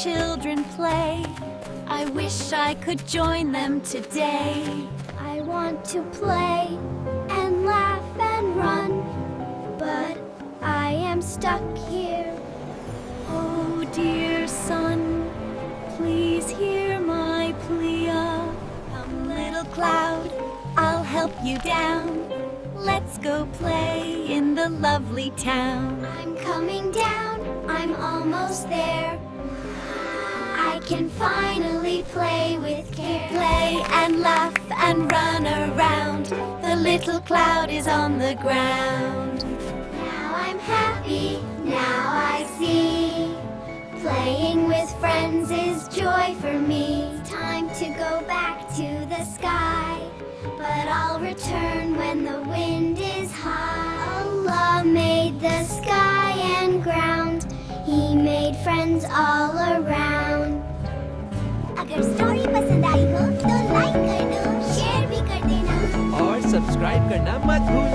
children play. I wish I could join them today. I want to play and laugh and run, but I am stuck here. Oh, dear son, please hear my plea. Come, little cloud, I'll help you down. Let's go play in the lovely town. I'm coming down, I'm almost there. I can finally play with care. Play and laugh and run around. The little cloud is on the ground. Now I'm happy, now I see. Playing with friends is joy for me. Time to go back to the sky, but I'll return when the wind is high. Allah made the sky and ground. He made friends all around. अगर story पसंद आई हो तो like कर दो, share भी कर देना और सब्सक्राइब करना मत भूलना।